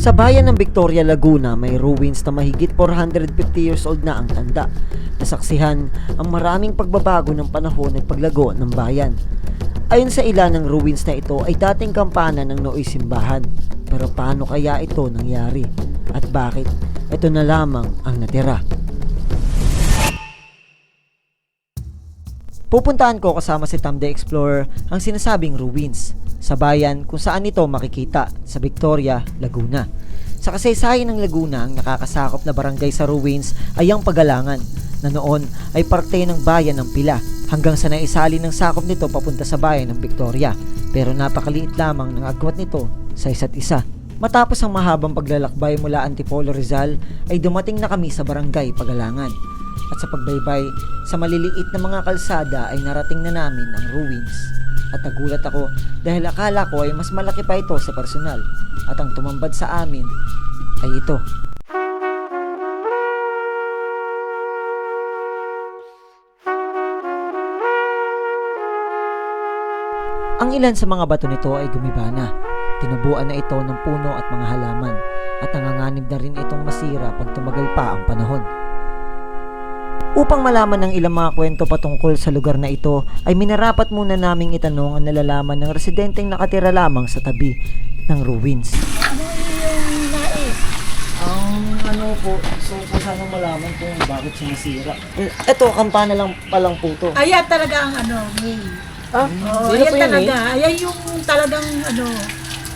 Sa bayan ng Victoria, Laguna, may ruins na mahigit 450 years old na ang tanda. Nasaksihan ang maraming pagbabago ng panahon at paglago ng bayan. Ayon sa ilan ng ruins na ito ay dating kampana ng nooy simbahan. Pero paano kaya ito nangyari? At bakit ito na lamang ang natira? Pupuntahan ko kasama si Tom the Explorer ang sinasabing ruins sa bayan kung saan ito makikita sa Victoria, Laguna. Sa kasaysayan ng Laguna, ang nakakasakop na barangay sa ruins ay ang Pagalangan na noon ay parte ng bayan ng Pila hanggang sa naisali ng sakop nito papunta sa bayan ng Victoria, pero napakaliit lamang ng agwat nito sa isa't isa. Matapos ang mahabang paglalakbay mula Antipolo, Rizal ay dumating na kami sa barangay Pagalangan. At sa pagbaybay sa maliliit na mga kalsada ay narating na namin ang ruins. At nagulat ako dahil akala ko ay mas malaki pa ito sa personal. At ang tumambad sa amin ay ito. Ang ilan sa mga bato nito ay gumiba na. Tinubuan na ito ng puno at mga halaman. At nanganganib na rin itong masira pag tumagal pa ang panahon. Upang malaman ng ilang mga kwento patungkol sa lugar na ito, ay minarapat muna naming itanong ang nalalaman ng residenteng nakatira lamang sa tabi ng ruins. Ano yung nais? Ang po, so kung sanang malaman kung bakit sinisira. Ito, kampana lang palang po to. Ayan talaga ang May. Oo, ayan talaga. Ayan yung talagang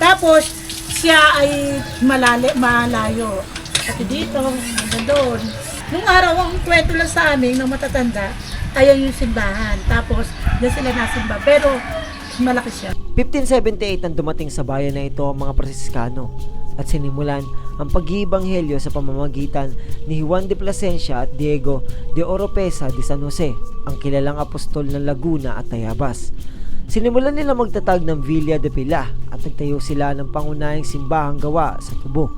Tapos, siya ay malayo. Pati dito, doon. Nung araw, ang kwento lang sa amin ng matatanda, ayan yung simbahan. Tapos, doon sila nasimba. Pero, malaki siya. 1578 ang dumating sa bayan na ito ang mga Presiskano at sinimulan ang pag-iibanghelyo sa pamamagitan ni Juan de Plasencia at Diego de Oropesa de San Jose, ang kilalang apostol ng Laguna at Tayabas. Sinimulan nila magtatag ng Villa de Pila at nagtayo sila ng pangunahing simbahang gawa sa tubo,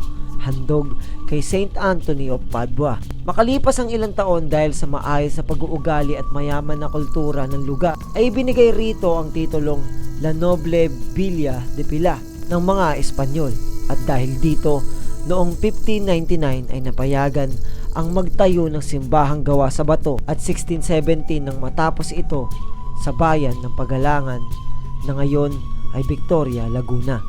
handog kay Saint Anthony of Padua. Makalipas ang ilang taon dahil sa maayos na pag-uugali at mayaman na kultura ng lugar, ay binigay rito ang titulong La Noble Villa de Pila ng mga Espanyol. At dahil dito, noong 1599 ay napayagan ang magtayo ng simbahang gawa sa bato at 1617 nang matapos ito sa bayan ng Pagalangan na ngayon ay Victoria, Laguna.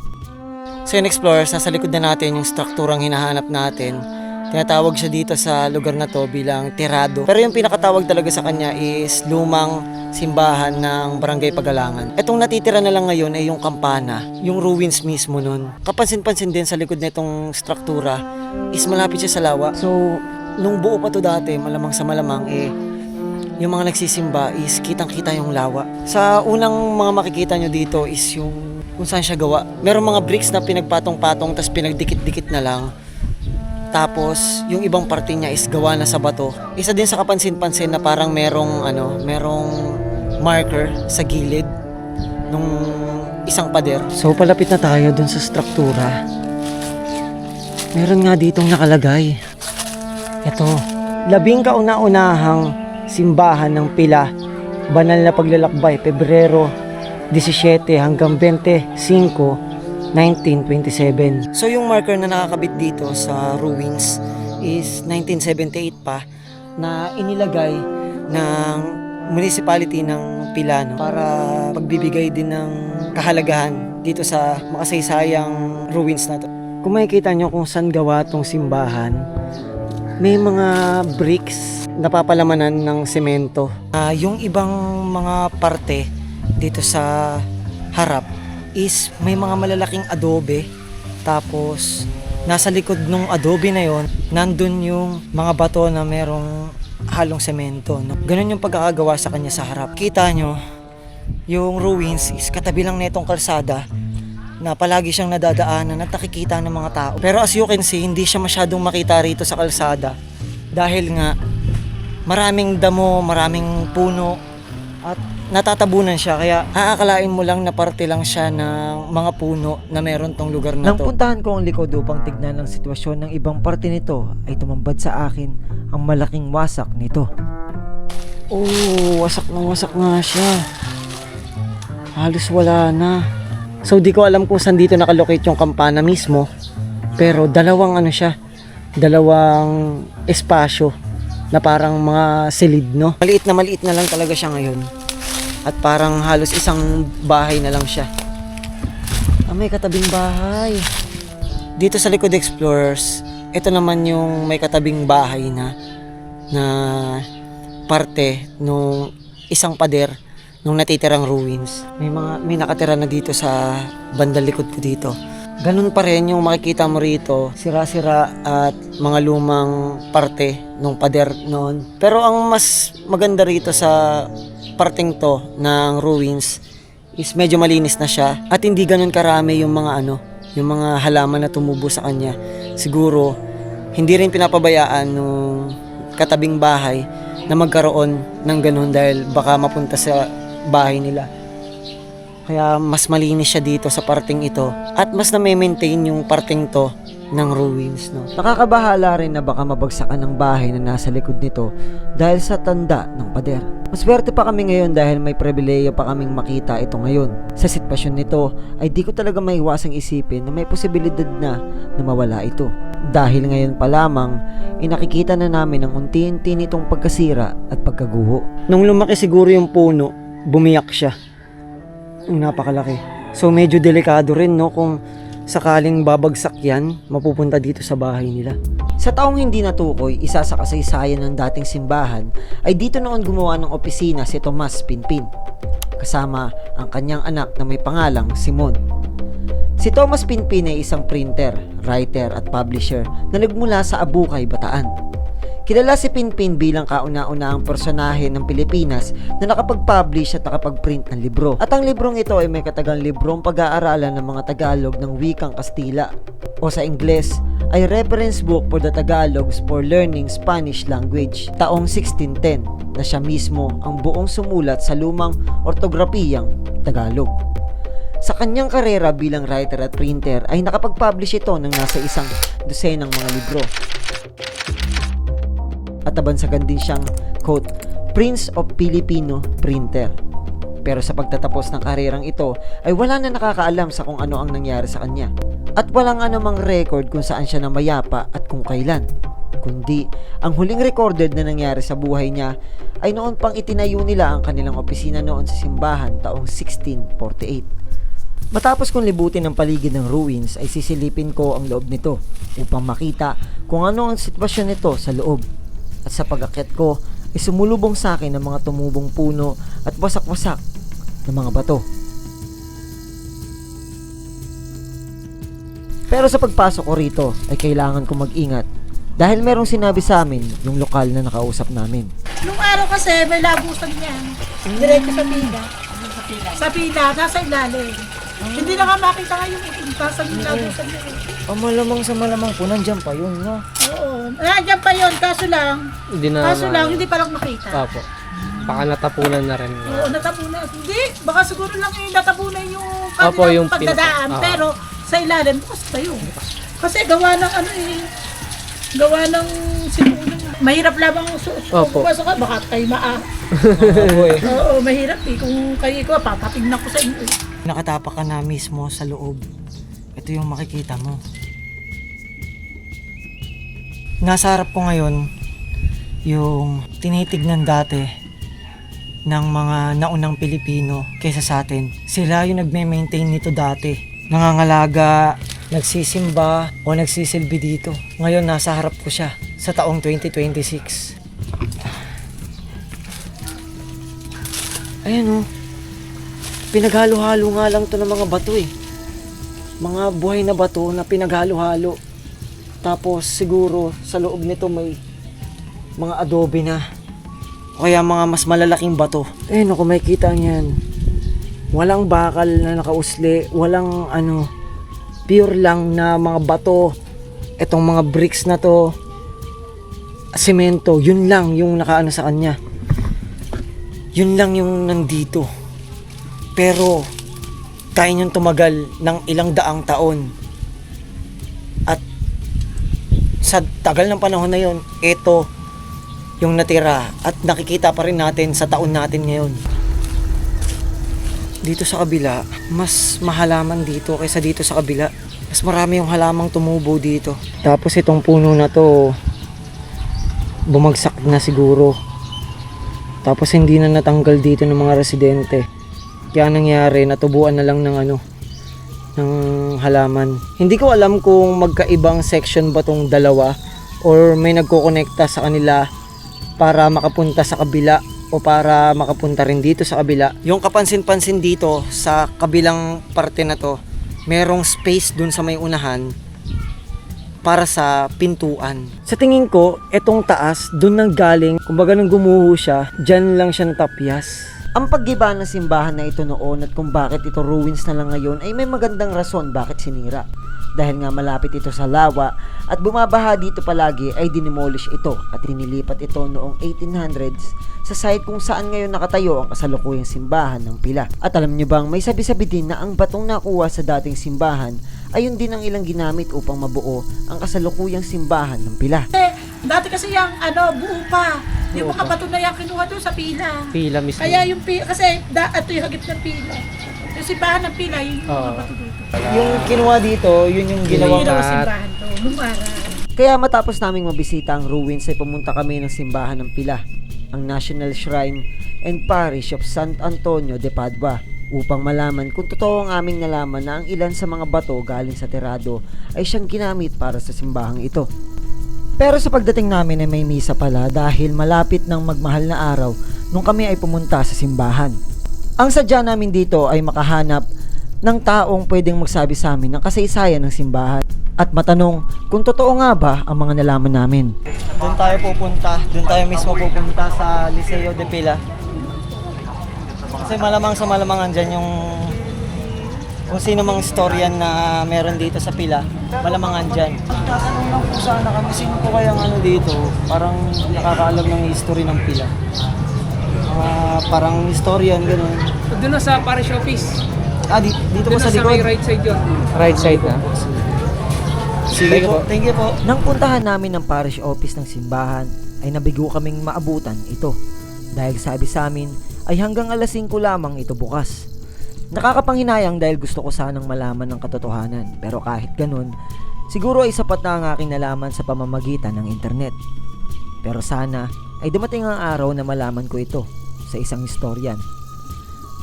So yun, explorers, nasa likod na natin yung strukturang hinahanap natin. Tinatawag siya dito sa lugar na to bilang Tirado. Pero yung pinakatawag talaga sa kanya is lumang simbahan ng Barangay Pagalangan. Etong natitira na lang ngayon ay yung kampana, yung ruins mismo nun. Kapansin-pansin din sa likod nitong struktura is malapit siya sa lawa. So, nung buo pa to dati, malamang sa malamang yung mga nagsisimba is kitang-kita yung lawa. Sa unang mga makikita nyo dito is yung kung saan siya gawa. Merong mga bricks na pinagpatong-patong tas pinagdikit-dikit na lang. Tapos yung ibang parte niya is gawa na sa bato. Isa din sa kapansin-pansin na parang merong marker sa gilid nung isang pader. So palapit na tayo dun sa struktura. Meron nga ditong nakalagay. Ito, 10 kauna-unahang simbahan ng Pila, banal na paglalakbay, Pebrero 17 hanggang 25, 1927. So yung marker na nakakabit dito sa ruins is 1978 pa na inilagay ng municipality ng Pilano para pagbibigay din ng kahalagahan dito sa makasaysayang ruins na to. Kung makikita nyo kung saan gawa tong simbahan, may mga bricks na papalamanan ng semento. Yung ibang mga parte dito sa harap is may mga malalaking adobe, tapos nasa likod ng adobe na yon nandun yung mga bato na merong halong semento, no? Ganun yung pagkakagawa sa kanya sa harap. Kita nyo yung ruins is katabi lang netong kalsada na palagi siyang nadadaanan at nakikita ng mga tao. Pero as you can see, hindi siya masyadong makita rito sa kalsada dahil nga maraming damo, maraming puno at natatabunan siya, kaya aakalain mo lang na parte lang siya ng mga puno na meron tong lugar na to. Nang puntahan ko ang likod upang tignan ang sitwasyon ng ibang parte nito, ay tumambad sa akin ang malaking wasak nito. Oh, wasak nga siya. Halos wala na. So di ko alam kung saan dito nakalocate yung kampana mismo, Pero dalawang ano siya, dalawang espasyo na parang mga silid, no? Maliit na lang talaga siya ngayon. At parang halos isang bahay na lang siya. May katabing bahay. Dito sa Likod Explorers, ito naman yung may katabing bahay na parte nung isang pader nung natitirang ruins. May nakatira na dito sa bandang likod ko dito. Ganun pa rin yung makikita mo rito, sira-sira at mga lumang parte nung pader noon. Pero ang mas maganda rito sa parteng to ng ruins is medyo malinis na siya at hindi ganun karami yung mga halaman na tumubo sa kanya. Siguro hindi rin pinapabayaan nung katabing bahay na magkaroon ng ganun dahil baka mapunta sa bahay nila. Kaya mas malinis siya dito sa parting ito at mas na-maintain yung parting to ng ruins, no? Nakakabahala rin na baka mabagsakan ng bahay na nasa likod nito dahil sa tanda ng pader. Maswerte pa kami ngayon dahil may pribileyo pa kaming makita ito ngayon. Sa sitwasyon nito ay di ko talaga maiwasang isipin na may posibilidad na mawala ito. Dahil ngayon pa lamang, nakikita na namin ang unti-unti nitong pagkasira at pagkaguho. Nung lumaki siguro yung puno, bumiyak siya. Napakalaki. So medyo delikado rin, no, kung sakaling babagsak yan, mapupunta dito sa bahay nila. Sa taong hindi natukoy, isa sa kasaysayan ng dating simbahan, ay dito noon gumawa ng opisina si Tomas Pinpin, kasama ang kanyang anak na may pangalang Simon. Si Tomas Pinpin ay isang printer, writer at publisher na nagmula sa Abukay, Bataan. Kilala si Pinpin bilang kauna-unahang personahe ng Pilipinas na nakapag-publish at nakapag-print ng libro. At ang librong ito ay may katagang librong pag-aaralan ng mga Tagalog ng wikang Kastila o sa Ingles ay Reference Book for the Tagalogs for Learning Spanish Language taong 1610 na siya mismo ang buong sumulat sa lumang ortografiyang Tagalog. Sa kanyang karera bilang writer at printer ay nakapag-publish ito ng nasa 100 mga libro. At nabansagan din siyang, quote, Prince of Filipino Printer. Pero sa pagtatapos ng karerang ito ay wala na nakakaalam sa kung ano ang nangyari sa kanya. At walang anumang record kung saan siya namayapa at kung kailan. Kundi ang huling recorded na nangyari sa buhay niya ay noon pang itinayo nila ang kanilang opisina noon sa simbahan taong 1648. Matapos kong libutin ang paligid ng ruins ay sisilipin ko ang loob nito upang makita kung ano ang sitwasyon nito sa loob. At sa pag-akyat ko ay sumulubong sa akin ang mga tumubong puno at wasak-wasak na mga bato. Pero sa pagpasok ko rito ay kailangan kong mag-ingat dahil merong sinabi sa amin yung lokal na nakausap namin. Nung araw kasi may labusan yan. Diretso sa pila. Sa pila, nasa ilalim. Hindi na nga makita ngayon sa labusan niya. Malamang sa malamang po, nandiyan pa yun, no? Oo. Nandiyan pa yun, kaso lang, hindi pa lang makita. Opo. Baka natapunan na rin. Oo, natapunan. Hindi, baka siguro lang natapunan yung Opo, yung pagdadaan. pinaka- Pero sa ilalim, bukas pa yun. Kasi gawa gawa ng sinuunan. Mahirap labang Opo. pumasok ka, baka kayo Opo eh. Oo, mahirap eh. Kung kayo ko, papatignan ko sa inyo. Nakatapak ka na mismo sa loob. Ito yung makikita mo. Nasa harap ko ngayon yung tinitignan dati ng mga naunang Pilipino kaysa sa atin. Sila yung nagme-maintain nito dati. Nangangalaga, nagsisimba o nagsisilbi dito. Ngayon nasa harap ko siya sa taong 2026. Ayan o. Pinaghalo-halo nga lang to ng mga bato eh. Mga buhay na bato na pinaghalo-halo. Tapos siguro sa loob nito may mga adobe na. O kaya mga mas malalaking bato. Ayun, kung makikita niyan. Walang bakal na nakausli. Walang pure lang na mga bato. Etong mga bricks na to. Semento. Yun lang yung nakaano sa kanya. Yun lang yung nandito. Pero kaya niyang tumagal ng ilang daang taon. At sa tagal ng panahon na yun, ito yung natira at nakikita pa rin natin sa taon natin ngayon. Dito sa kabila, mas mahalaman dito kaysa dito sa kabila. Mas marami yung halamang tumubo dito. Tapos itong puno na to, bumagsak na siguro. Tapos hindi na natanggal dito ng mga residente. Kaya nangyari, natubuan na lang ng ng halaman. Hindi ko alam kung magkaibang section ba tong dalawa or may nagkokonekta sa kanila para makapunta sa kabila o para makapunta rin dito sa kabila. Yung kapansin-pansin dito sa kabilang parte na to, merong space dun sa may unahan para sa pintuan. Sa tingin ko, etong taas, dun nang galing, kumbaga nang gumuho siya, dyan lang siya natapyas. Ang paggiba ng simbahan na ito noon at kung bakit ito ruins na lang ngayon ay may magandang rason bakit sinira. Dahil nga malapit ito sa lawa at bumabaha dito palagi ay dinimolish ito at inilipat ito noong 1800s sa site kung saan ngayon nakatayo ang kasalukuyang simbahan ng Pila. At alam nyo bang may sabi-sabi din na ang batong nakuha sa dating simbahan ayun din ang ilang ginamit upang mabuo ang kasalukuyang simbahan ng Pila. Dati kasi yung buo pa. Yung mga bato na yan kinuha doon sa Pila. Pila mismo. Kaya yung Pila, kasi ito yung hagip ng Pila. Yung simbahan ng Pila, yun yung mga bato dito. Yung kinuha dito, yun yung Yung ginawa. ginawa simbahan to, nung araw. Kaya matapos naming mabisita ang ruins ay pumunta kami ng simbahan ng Pila, ang National Shrine and Parish of San Antonio de Padua, upang malaman kung totoo ang aming nalaman na ang ilan sa mga bato galing sa Terrado ay siyang ginamit para sa simbahang ito. Pero sa pagdating namin ay may misa pala dahil malapit ng magmahal na araw nung kami ay pumunta sa simbahan. Ang sadya namin dito ay makahanap ng taong pwedeng magsabi sa amin ng kasaysayan ng simbahan at matanong kung totoo nga ba ang mga nalaman namin. Doon tayo pupunta, doon tayo mismo pupunta sa Liceo de Pila. Kasi malamang sa malamang andyan yung kung sino mang istoryan na meron dito sa Pila, malamang andyan. Tatanong lang po sana kami, sino po kayang dito, parang nakakaalam ng history ng Pila. Parang historian, gano'n. Doon na sa parish office. Dito po Doon na sa sa may likod. right side yun. Right side na. Sige po. Thank you po. Nang puntahan namin ng parish office ng simbahan, ay nabigo kaming maabutan ito. Dahil sabi sa amin, ay hanggang alas 5 lamang ito bukas. Nakakapanghinayang dahil gusto ko sanang malaman ng katotohanan. Pero kahit ganun, siguro ay sapat na ang aking nalaman sa pamamagitan ng internet. Pero sana ay dumating ang araw na malaman ko ito sa isang historian.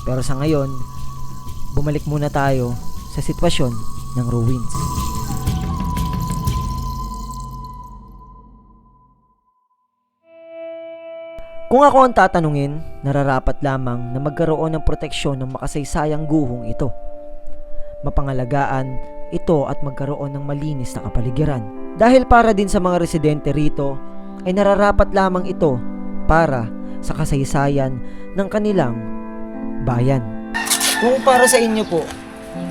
Pero sa ngayon, bumalik muna tayo sa sitwasyon ng ruins. Kung ako ang tatanungin, nararapat lamang na magkaroon ng proteksyon ng makasaysayang guhong ito. Mapangalagaan ito at magkaroon ng malinis na kapaligiran. Dahil para din sa mga residente rito, ay nararapat lamang ito para sa kasaysayan ng kanilang bayan. Kung para sa inyo po,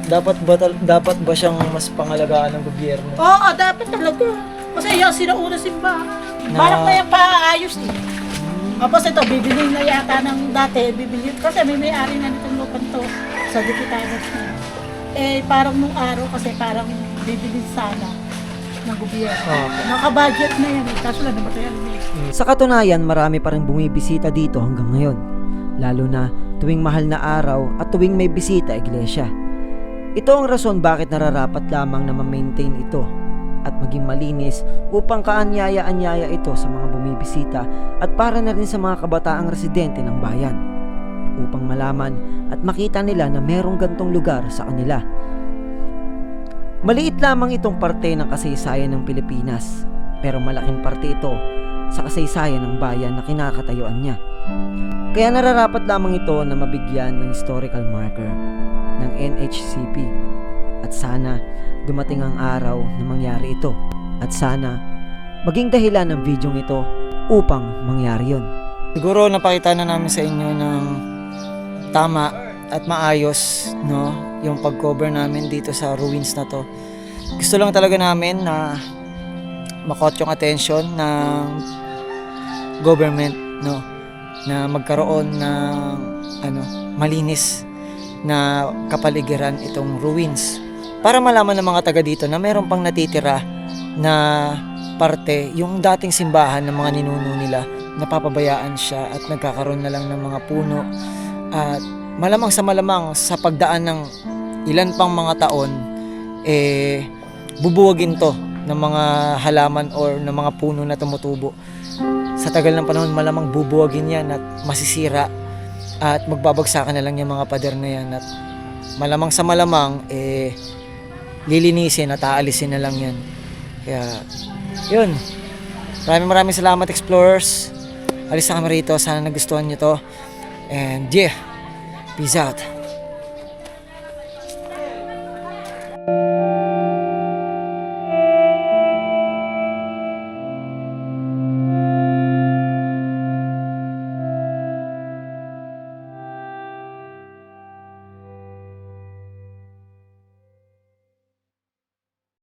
dapat ba siyang mas pangalagaan ng gobyerno? Oo, dapat talaga. Kasi yung sinauna simbahan. Balak na yung paayos eh. Tapos ito, bibili na yata ng dati, bibili. Kasi may-ari na nitong lupan to sa Diputados na. Parang nung araw kasi parang bibili sana ng gobyerno. Naka-budget na yan. Kaso lang namatayan niya. Sa katunayan, marami pa rin bumibisita dito hanggang ngayon. Lalo na tuwing mahal na araw at tuwing may bisita iglesia. Ito ang rason bakit nararapat lamang na ma-maintain ito at maging malinis upang kaanyaya-anyaya ito sa mga bumibisita at para na rin sa mga kabataang residente ng bayan upang malaman at makita nila na merong gantong lugar sa kanila. Maliit lamang itong parte ng kasaysayan ng Pilipinas pero malaking parte ito sa kasaysayan ng bayan na kinakatayuan niya. Kaya nararapat lamang ito na mabigyan ng historical marker ng NHCP at sana dumating ang araw na mangyari ito at sana maging dahilan ng videong ito upang mangyari yun. Siguro napakita na namin sa inyo ng tama at maayos yung pag-cover namin dito sa ruins na to. Gusto lang talaga namin na makot yung attention ng government na magkaroon ng malinis na kapaligiran itong ruins para malaman ng mga taga dito na meron pang natitira na parte yung dating simbahan ng mga ninuno nila, napapabayaan siya at nagkakaroon na lang ng mga puno at malamang sa pagdaan ng ilan pang mga taon bubuwagin to ng mga halaman or ng mga puno na tumutubo. Sa tagal ng panahon, malamang bubuwagin yan at masisira at magbabagsakan na lang yung mga pader na yan at malamang sa malamang lilinisin at aalisin na lang yan. Kaya yun, maraming salamat explorers. Alis na kami rito, sana nagustuhan nyo to, and yeah, peace out.